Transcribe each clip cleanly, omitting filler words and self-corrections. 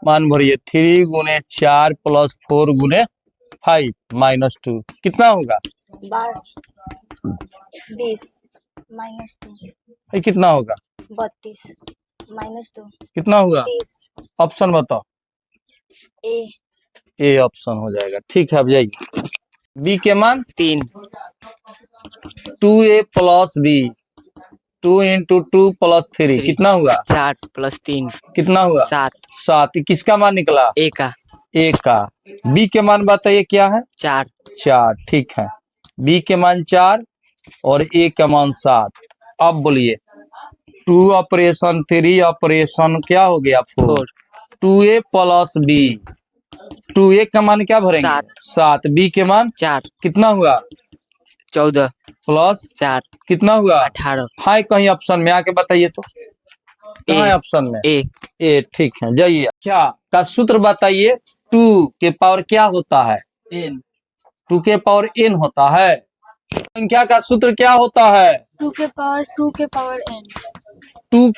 मान भरिए 3 गुने 4 प्लस 4 गुने 5 माइनस 2 कितना होगा? 20 माइनस 2 ये कितना होगा? 32 माइनस 2 कितना हुआ? 30। ऑप्शन बताओ। ए ऑप्शन हो जाएगा। ठीक है, अब जाइए बी के मान 3 2a plus B 2 into 2 plus 3 कितना हुआ? 4 प्लस 3 कितना हुआ? 7 7। किसका मान निकला? ए का ए का। बी के मान बताइए क्या है? 4 4। ठीक है, बी के मान 4 और ए का मान 7। अब बोलिए 2 ऑपरेशन 3 ऑपरेशन क्या हो गया? 4। 2a प्लस बी 2a का मान क्या भरेंगे? 7। बी के मान 4 कितना हुआ? 14 प्लस 4 कितना हुआ? 18 हाय कहीं ऑप्शन में आके बताइए तो कहाँ है ऑप्शन में? ए। ठीक है, जाइए क्या का सूत्र बताइए। 2 के पावर क्या होता है? n 2 के पावर n होता है। संख्या का सूत्र क्या होता है? 2 के पावर n 2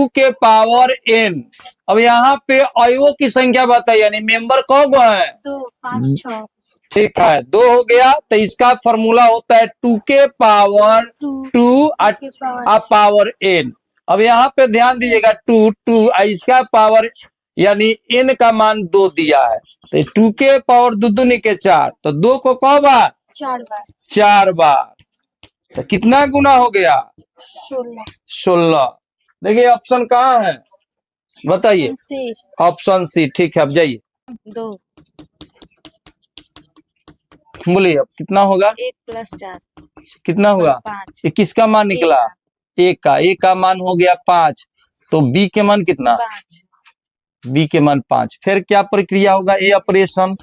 के पावर n। अब यहाँ पे अवयवों की संख्या बताइए, यानी मेंबर कौन है? 2 5 6 ठीक है, 2 हो गया। तो इसका फॉर्मूला होता है 2 के पावर 2 पावर n। अब यहाँ पे ध्यान दीजिएगा 2 इसका पावर यानी n का मान 2 दिया है, तो 2 के पावर 2 दूनी के 4, तो 2 को क बार? 4 बार। तो कितना गुना हो गया? 16। देखिए ऑप्शन कहाँ है बताइए? Option C. ठीक है, अब जाइए 2 बोलिए अब कितना होगा? 1 प्लस 4 कितना हुआ? 5। ये किसका मान निकला? ए का मान हो गया 5। तो बी के मान कितना? 5। बी के मान 5। फिर क्या प्रक्रिया होगा? ए ऑपरेशन।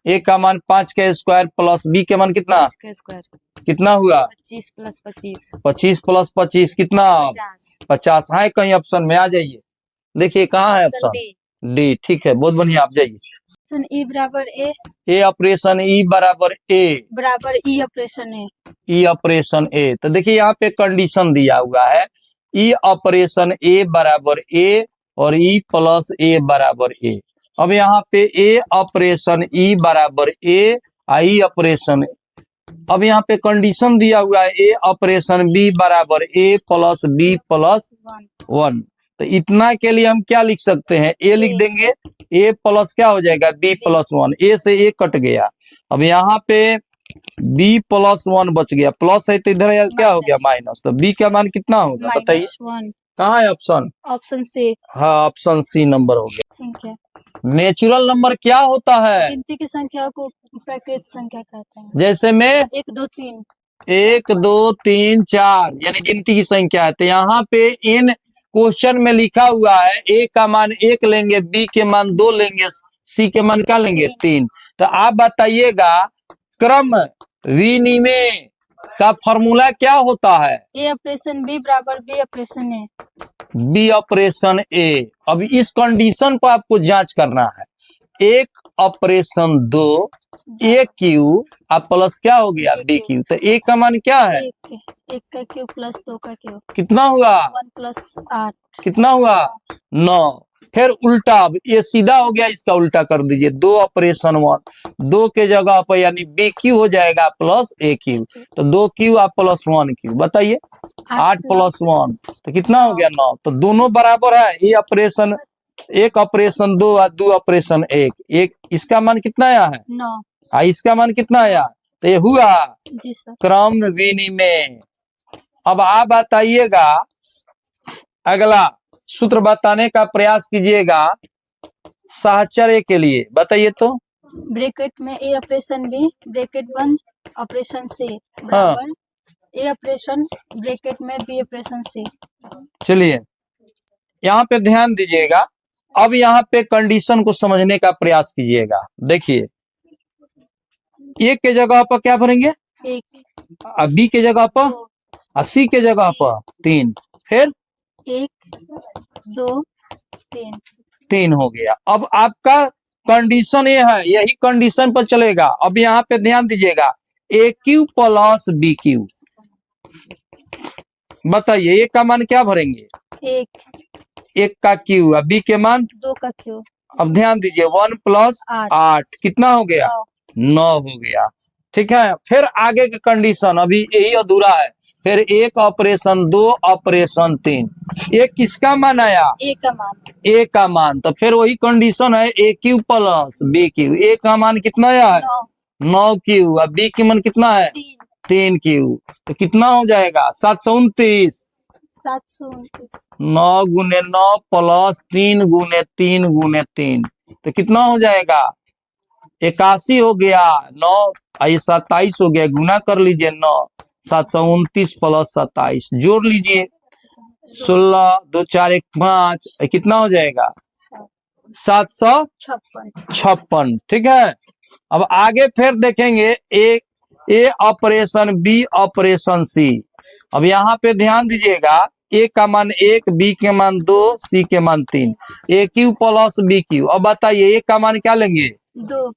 ए का मान 5 का स्क्वायर प्लस बी के मान कितना? 5 का स्क्वायर कितना हुआ? 25 प्लस 25 25 प्लस 25 कितना? 50। है कहीं ऑप्शन में आ जाइए, देखिए कहाँ है ऑप्शन? डी। ठीक है, बहुत बढ़िया, आप जाइए। ई बराबर ए ऑपरेशन ई बराबर ए बराबर ई ऑपरेशन ए। ई ऑपरेशन ए। तो देखिए यहाँ पे कंडीशन दिया हुआ है ई ऑपरेशन ए बराबर ए और ई प्लस ए बराबर ए। अब यहाँ पे ए ऑपरेशन ई बराबर ए आई ऑपरेशन। अब यहाँ पे कंडीशन दिया हुआ है ए ऑपरेशन बी बराबर ए प्लस बी प्लस 1। तो इतना के लिए हम क्या लिख सकते हैं? ए लिख देंगे, ए प्लस क्या हो जाएगा? B plus 1। ए से ए कट गया। अब यहाँ पे बी प्लस 1 बच गया, प्लस है तो इधर क्या हो गया? माइनस। तो बी का मान कितना होगा बताइए? कहाँ है ऑप्शन? Option C. हाँ, ऑप्शन सी नंबर हो गया। संख्या नेचुरल नंबर क्या होता है? गिनती की संख्या को प्राकृतिक संख्या कहते हैं। जैसे में 1 2 3 1 2 3 4 यानी गिनती की संख्या है। तो यहाँ पे इन क्वेश्चन में लिखा हुआ है ए का मान 1 लेंगे, बी के मान 2 लेंगे, सी के मान क्या लेंगे? 3। तो आप बताइएगा क्रम विनिमय का फॉर्मूला क्या होता है? ए ऑपरेशन बी बराबर B operation A. B operation A. अब इस कंडीशन पर आपको जांच करना है। 1 ऑपरेशन 2 ए क्यू अब प्लस क्या हो गया? B Q. तो ए का मान क्या है? 1 का क्यू प्लस 2 का क्यू कितना हुआ? 1 प्लस 8 कितना हुआ? 9। फिर उल्टा, अब ये सीधा हो गया, इसका उल्टा कर दीजिए। 2 ऑपरेशन 1 2 के जगह पर यानी बी क्यू हो जाएगा प्लस ए क्यू। तो 2 क्यू आप प्लस 1 क्यू। बताइए 8 प्लस 1 तो कितना हो गया? 9। तो दोनों बराबर है। ये ऑपरेशन 1 ऑपरेशन 2 और 2 ऑपरेशन 1 इसका मान कितना आया है? 9। इसका मान कितना आया? तो ये हुआ जी सर क्रम विनिमय। अब आप बताइएगा, अगला सूत्र बताने का प्रयास कीजिएगा सहचर ए के लिए। बताइए तो। ब्रैकेट में ए ऑपरेशन बी ब्रैकेट बंद ऑपरेशन सी बराबर ए ऑपरेशन ब्रैकेट में बी ऑपरेशन सी। चलिए यहाँ पे ध्यान दीजिएगा। अब यहाँ पे कंडीशन को समझने का प्रयास कीजिएगा। देखिए ए के जगह पर क्या भरेंगे? 1 बी के जगह पर, सी के जगह पर 3, फिर 1 2 3 3 हो गया। अब आपका कंडीशन ये है, यही कंडीशन पर चलेगा। अब यहाँ पे ध्यान दीजिएगा ए क्यू प्लस बी क्यू। बताइए ए का मान क्या भरेंगे? 1 1 का क्यू, अब बी के मान 2 का क्यू, अब ध्यान दीजिए 1 प्लस 8, 8 कितना हो गया 9, 9 हो गया। ठीक है, फिर आगे की कंडीशन अभी यही अधूरा है। फिर 1 ऑपरेशन 2 ऑपरेशन 3, ये किसका मान आया A का मान ए का मान, तो फिर वही कंडीशन है ए क्यू प्लस बी क्यू। ए का मान कितना आया है 9, 9 क्यू, अब बी की मान कितना है 3, 3 क्यू, तो कितना हो जाएगा 729। 729, 9 गुने 9 प्लस 3 गुने 3 गुने 3, तो कितना हो जाएगा 81 हो गया। 9 ये 27 हो गया, गुना कर लीजिए 9, 729 प्लस 27 जोड़ लीजिए 16 2 4 1 5, कितना हो जाएगा 756। ठीक है, अब आगे फिर देखेंगे ए ऑपरेशन बी ऑपरेशन सी। अब यहाँ पे ध्यान दीजिएगा, ए का मान 1, बी के मान 2, सी के मान 3, ए क्यू प्लस बी क्यू। अब बताइए ए का मान क्या लेंगे 2,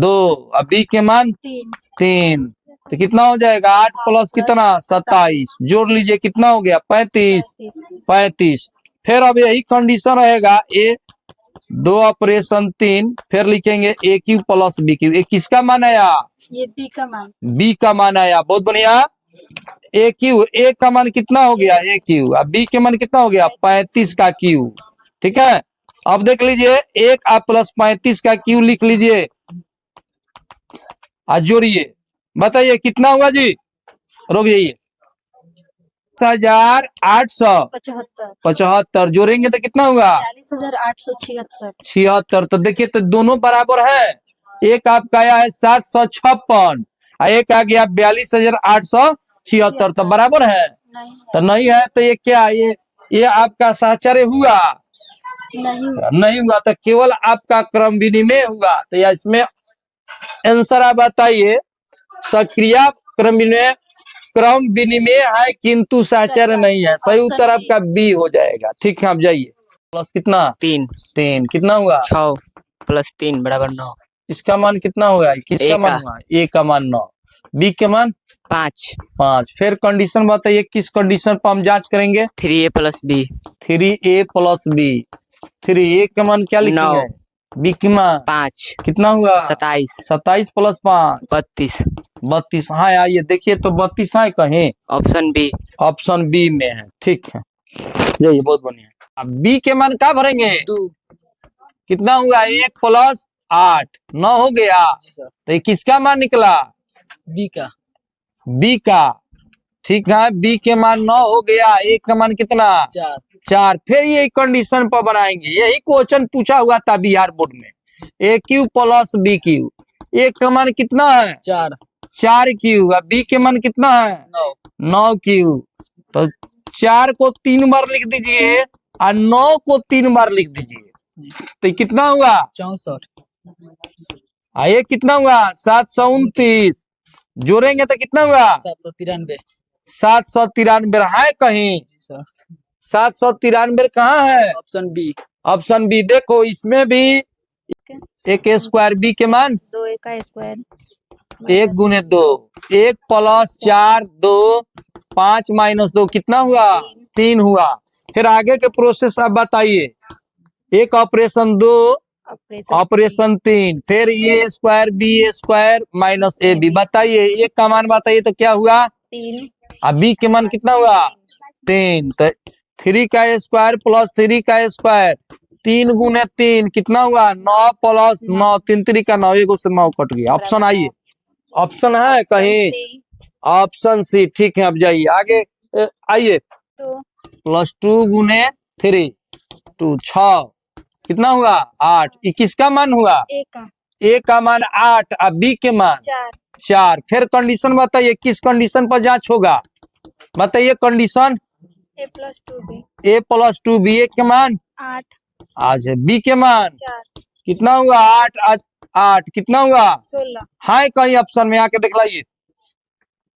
2, अब बी के मान 3, 3, तो कितना हो जाएगा 8 प्लस कितना 27, जोड़ लीजिए कितना हो गया 35। 35 फिर अब यही कंडीशन रहेगा ए 2 ऑपरेशन 3, फिर लिखेंगे ए क्यू प्लस बी क्यू। ए किसका मान आया ये B का मान बी का मान आया, बहुत बढ़िया। ए क्यू, ए का मान कितना हो गया ए क्यू, अब बी के मान कितना हो गया 35 का क्यू। ठीक है, अब देख लीजिए 1 प्लस 35 का क्यू लिख लीजिए, आज जोड़िए, बताइए कितना हुआ जी, रोक जाइए 1875 जोड़ेंगे तो कितना हुआ 42,876, 76। तो देखिए तो दोनों बराबर है, एक आपका आया है 756 और एक आ गया 42,876, तो बराबर है, नहीं तो नहीं है तो ये क्या ये आपका साहचर्य हुआ नहीं हुआ, तो केवल आपका क्रम विनिमय हुआ। तो या इसमें आंसर आप बताइए, सक्रिय क्रम विनिमय है किंतु साहचर्य नहीं है, सही उत्तर आपका बी हो जाएगा। ठीक है, आप जाइए प्लस कितना 3, 3 कितना हुआ 6 प्लस 3 बराबर 9, इसका मान कितना होगा, किसका ए मान का। हुआ ए का मान 9, बी के मान 5, 5। फिर कंडीशन बताइए, किस कंडीशन पर हम जांच करेंगे 3A plus B 3a plus B. 3a का मान क्या लिखेंगे 9, बी के मान 5 कितना हुआ 27 27 प्लस 5 32, 32। हाँ आइए देखिए तो 32 है कहीं, ऑप्शन बी ऑप्शन बी में है। ठीक है, यही बहुत बढ़िया। अब बी के मान क्या भरेंगे 2, कितना हुआ 1 प्लस 8 9 हो गया, तो ये किसका मान निकला बी का बी का। ठीक है, बी के मान 9 हो गया, ए का मान कितना 4। फिर यही कंडीशन पर बनाएंगे, यही क्वेश्चन पूछा हुआ था बिहार बोर्ड में, ए क्यू प्लस बी क्यू। ए का मान कितना है 4 क्यू, बी के मान कितना है 9 क्यू, तो 4 को 3 बार लिख दीजिए और 9 को 3 बार लिख दीजिए, तो कितना हुआ 64, ये कितना हुआ 729, जोड़ेंगे तो कितना हुआ 793 793 है कहीं 793 कहाँ है ऑप्शन बी ऑप्शन बी। देखो इसमें भी एक स्क्वायर बी के मान 2a का स्क्वायर 1 गुने 2, 1 प्लस 4 2 5 माइनस 2 कितना हुआ 3 हुआ। फिर आगे के प्रोसेस आप बताइए, एक ऑपरेशन 2 ऑपरेशन 3, फिर A square B square minus A B. बताइए एक का मान बताइए तो क्या हुआ 3, अब बी के मान कितना हुआ 3, तो 3 का स्क्वायर प्लस 3 का स्क्वायर 3 गुने 3 कितना हुआ 9 प्लस 9 3 3 का 9, 1 से 9 कट गया। ऑप्शन आइए, ऑप्शन है कहीं ऑप्शन सी। ठीक है, अब जाइए आगे आइए, तो +2 गुने 3 2 6 कितना हुआ 8, किसका मान हुआ a का ए का मान 8 और बी के मान 4। फिर कंडीशन बताइए, किस कंडीशन पर जांच होगा बताइए condition a plus 2b A plus 2 B, A के मान 8 आज बी के मान 4 कितना हुआ 8 8 कितना हुआ 16 हाय कहीं ऑप्शन में आके देख लाइए,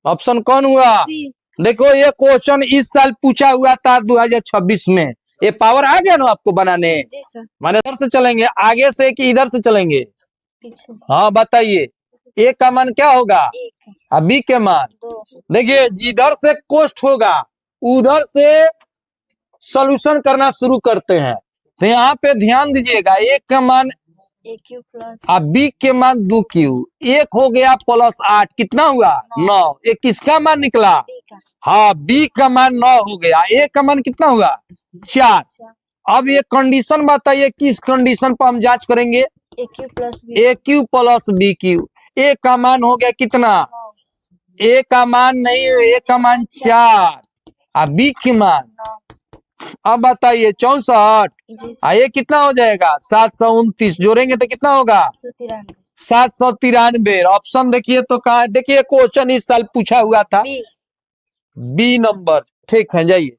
ऑप्शन कौन हुआ c देखो ये क्वेश्चन इस साल पूछा हुआ था 2026 में। ये पावर आ गया ना आपको बनाने, जी सर माने इधर से चलेंगे आगे से कि इधर से चलेंगे पीछे से हाँ बताइए ए का मान क्या होगा 1 और बी के मान 2 देखिए जिधर से कोष्ट होगा उधर से सॉल्यूशन करना शुरू करते हैं। तो यहाँ पे ध्यान दीजिएगा, एक का मान ए क्यू प्लस अब बी के मान 2q, एक हो गया प्लस 8, कितना हुआ 9, एक किसका मान निकला, बी का हाँ बी का मान 9 हो गया, ए का मान कितना हुआ 4। अब ये कंडीशन बताइए किस कंडीशन पर हम जांच करेंगे, ए क्यू प्लस बी ए क्यू प्लस बी क्यू। ए का मान हो गया कितना, ए का मान नहीं, ए का मान 4 और बी की मान, अब बताइए 64, जी ये कितना हो जाएगा 729, जोड़ेंगे तो कितना होगा 793 793। ऑप्शन देखिए तो कहाँ है, देखिए क्वेश्चन इस साल पूछा हुआ था बी बी नंबर, ठीक है जाइए।